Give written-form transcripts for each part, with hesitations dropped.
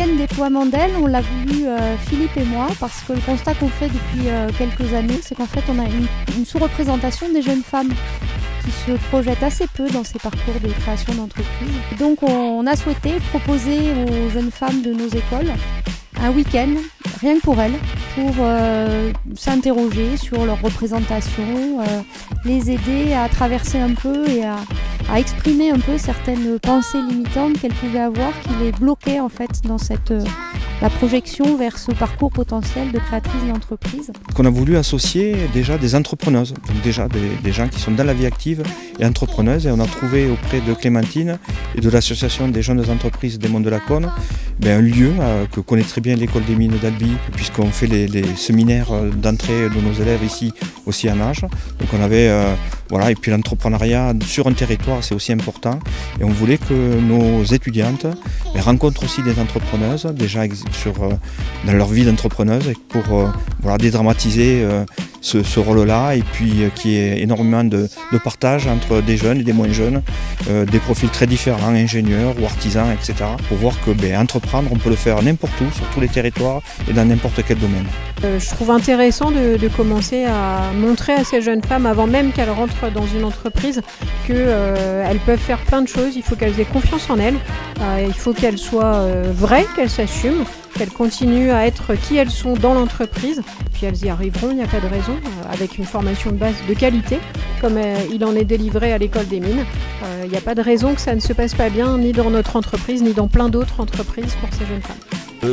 week-end déploiement d'ailes, on l'a voulu Philippe et moi, parce que le constat qu'on fait depuis quelques années, c'est qu'en fait on a une sous-représentation des jeunes femmes qui se projettent assez peu dans ces parcours de création d'entreprise. Donc on a souhaité proposer aux jeunes femmes de nos écoles un week-end, rien que pour elles, pour s'interroger sur leur représentation, les aider à traverser un peu et à exprimer un peu certaines pensées limitantes qu'elles pouvaient avoir, qui les bloquaient en fait dans la projection vers ce parcours potentiel de créatrice d'entreprise. On a voulu associer déjà des entrepreneuses, donc déjà des gens qui sont dans la vie active et entrepreneuses, et on a trouvé auprès de Clémentine et de l'association des jeunes entreprises des Monts de la Cône un lieu que connaît très bien l'école des mines d'Albi, puisqu'on fait les séminaires d'entrée de nos élèves ici aussi à Nages. Donc on avait voilà, et puis l'entrepreneuriat sur un territoire, c'est aussi important, et on voulait que nos étudiantes rencontrent aussi des entrepreneuses déjà dans leur vie d'entrepreneuse, pour voilà, dédramatiser ce rôle-là, et puis qu'il y ait énormément de partage entre des jeunes et des moins jeunes, des profils très différents, ingénieurs ou artisans, etc. Pour voir que entreprendre, on peut le faire n'importe où, sur tous les territoires et dans n'importe quel domaine. Je trouve intéressant de commencer à montrer à ces jeunes femmes, avant même qu'elles rentrent dans une entreprise, qu'elles peuvent faire plein de choses. Il faut qu'elles aient confiance en elles, il faut qu'elles soient vraies, qu'elles s'assument, qu'elles continuent à être qui elles sont dans l'entreprise, puis elles y arriveront, il n'y a pas de raison, avec une formation de base de qualité, comme il en est délivré à l'école des mines. Il n'y a pas de raison que ça ne se passe pas bien, ni dans notre entreprise, ni dans plein d'autres entreprises pour ces jeunes femmes.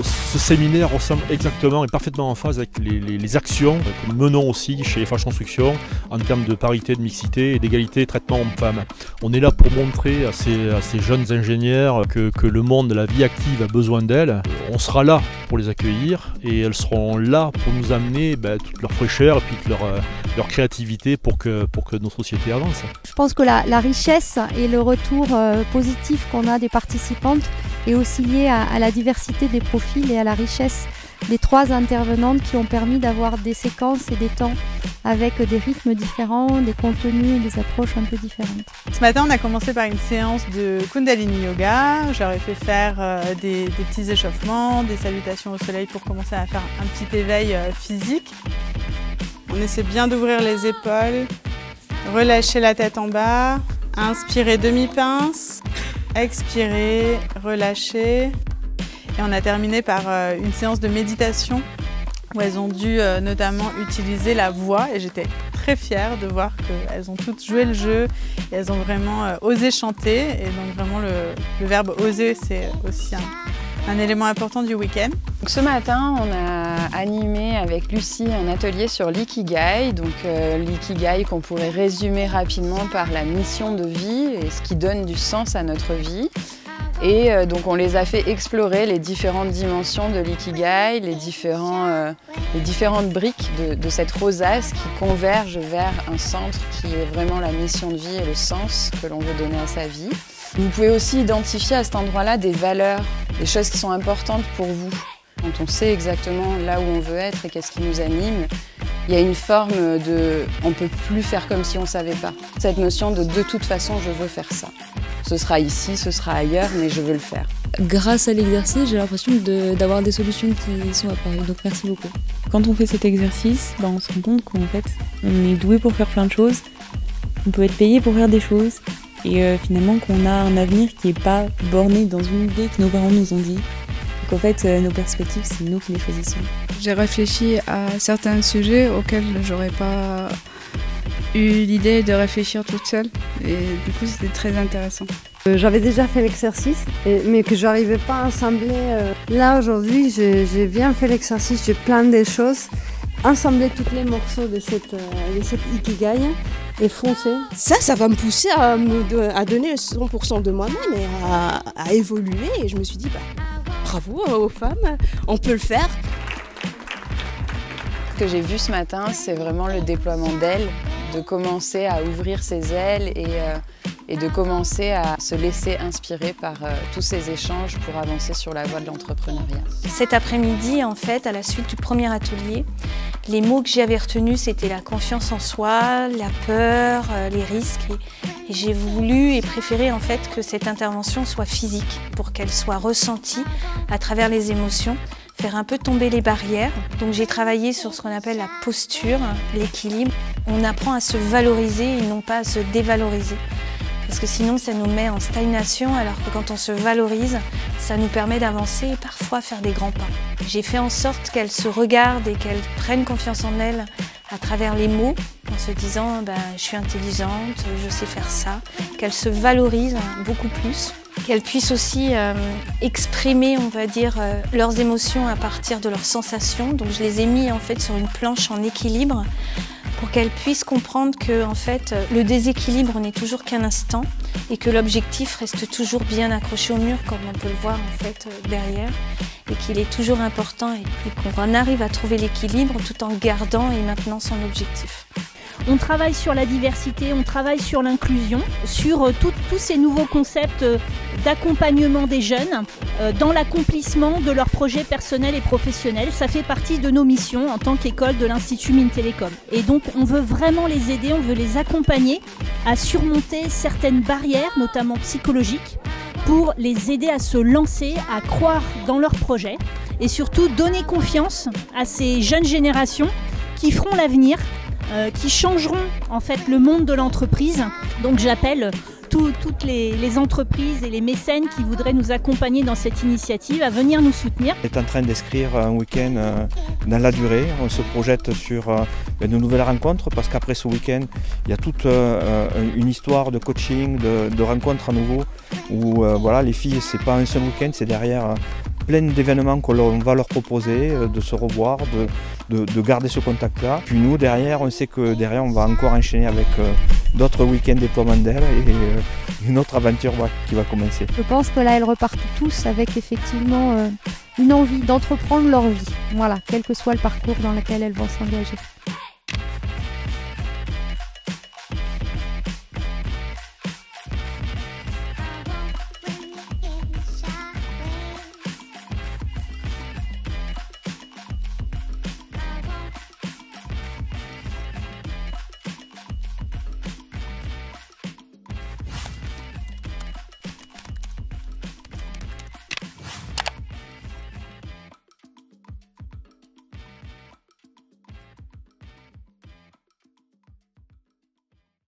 Ce séminaire ressemble exactement et parfaitement en phase avec les actions que nous menons aussi chez FH Construction en termes de parité, de mixité et d'égalité de traitement homme-femme. On est là pour montrer à ces jeunes ingénieurs que le monde de la vie active a besoin d'elles. On sera là pour les accueillir, et elles seront là pour nous amener toute leur fraîcheur et puis toute leur créativité pour que nos sociétés avancent. Je pense que la richesse et le retour positif qu'on a des participantes est aussi lié à la diversité des profils et à la richesse des 3 intervenantes, qui ont permis d'avoir des séquences et des temps avec des rythmes différents, des contenus et des approches un peu différentes. Ce matin, on a commencé par une séance de Kundalini Yoga. J'aurais fait faire des petits échauffements, des salutations au soleil pour commencer à faire un petit éveil physique. On essaie bien d'ouvrir les épaules, relâcher la tête en bas, inspirer demi-pince, expirer, relâcher. Et on a terminé par une séance de méditation où elles ont dû notamment utiliser la voix, et j'étais très fière de voir qu'elles ont toutes joué le jeu et elles ont vraiment osé chanter. Et donc vraiment le verbe oser, c'est aussi un élément important du week-end. Donc ce matin, on a animé avec Lucie un atelier sur l'ikigai. Donc l'ikigai qu'on pourrait résumer rapidement par la mission de vie et ce qui donne du sens à notre vie. Et donc on les a fait explorer les différentes dimensions de l'ikigai, les différentes briques de cette rosace qui convergent vers un centre qui est vraiment la mission de vie et le sens que l'on veut donner à sa vie. Vous pouvez aussi identifier à cet endroit-là des valeurs, des choses qui sont importantes pour vous. Quand on sait exactement là où on veut être et qu'est-ce qui nous anime, il y a une forme de « on ne peut plus faire comme si on ne savait pas ». Cette notion de « toute façon, je veux faire ça ». Ce sera ici, ce sera ailleurs, mais je veux le faire. Grâce à l'exercice, j'ai l'impression d'avoir des solutions qui sont apparues, donc merci beaucoup. Quand on fait cet exercice, on se rend compte qu'en fait, on est doué pour faire plein de choses, on peut être payé pour faire des choses, et finalement qu'on a un avenir qui n'est pas borné dans une idée que nos parents nous ont dit. Donc en fait, nos perspectives, c'est nous qui les choisissons. J'ai réfléchi à certains sujets auxquels j'aurais pas eu l'idée de réfléchir toute seule, et du coup c'était très intéressant. J'avais déjà fait l'exercice, mais que je n'arrivais pas à assembler. Là aujourd'hui, j'ai bien fait l'exercice, j'ai plein de choses, assembler tous les morceaux de cette ikigai et foncer. Ça va me pousser à donner 100% de moi-même et à évoluer, et je me suis dit bravo aux femmes, on peut le faire. Ce que j'ai vu ce matin, c'est vraiment le déploiement d'ailes, de commencer à ouvrir ses ailes et de commencer à se laisser inspirer par tous ces échanges pour avancer sur la voie de l'entrepreneuriat. Cet après-midi, en fait, à la suite du premier atelier, les mots que j'avais retenus, c'était la confiance en soi, la peur, les risques Et j'ai voulu et préféré en fait que cette intervention soit physique pour qu'elle soit ressentie à travers les émotions, faire un peu tomber les barrières. Donc j'ai travaillé sur ce qu'on appelle la posture, l'équilibre. On apprend à se valoriser et non pas à se dévaloriser. Parce que sinon ça nous met en stagnation, alors que quand on se valorise, ça nous permet d'avancer et parfois faire des grands pas. J'ai fait en sorte qu'elle se regarde et qu'elle prenne confiance en elle à travers les mots, en se disant je suis intelligente, je sais faire ça, qu'elle se valorise beaucoup plus, qu'elle puisse aussi exprimer, on va dire, leurs émotions à partir de leurs sensations. Donc je les ai mis en fait sur une planche en équilibre pour qu'elle puisse comprendre que en fait, le déséquilibre n'est toujours qu'un instant et que l'objectif reste toujours bien accroché au mur, comme on peut le voir en fait derrière, et qu'il est toujours important et qu'on arrive à trouver l'équilibre tout en gardant et maintenant son objectif. On travaille sur la diversité, on travaille sur l'inclusion, sur tous ces nouveaux concepts d'accompagnement des jeunes dans l'accomplissement de leurs projets personnels et professionnels. Ça fait partie de nos missions en tant qu'école de l'Institut Mines Télécom. Et donc on veut vraiment les aider, on veut les accompagner à surmonter certaines barrières, notamment psychologiques, pour les aider à se lancer, à croire dans leurs projets et surtout donner confiance à ces jeunes générations qui feront l'avenir, qui changeront en fait le monde de l'entreprise. Donc j'appelle toutes les entreprises et les mécènes qui voudraient nous accompagner dans cette initiative à venir nous soutenir. On est en train d'inscrire un week-end dans la durée. On se projette sur de nouvelles rencontres parce qu'après ce week-end, il y a toute une histoire de coaching, de rencontres à nouveau où voilà, les filles, c'est pas un seul week-end, c'est derrière plein d'événements qu'on va leur proposer, de se revoir, de garder ce contact-là. Puis nous, derrière, on sait que derrière, on va encore enchaîner avec d'autres week-ends déploiement d'elles et une autre aventure qui va commencer. Je pense que là, elles repartent tous avec effectivement une envie d'entreprendre leur vie. Voilà, quel que soit le parcours dans lequel elles vont s'engager.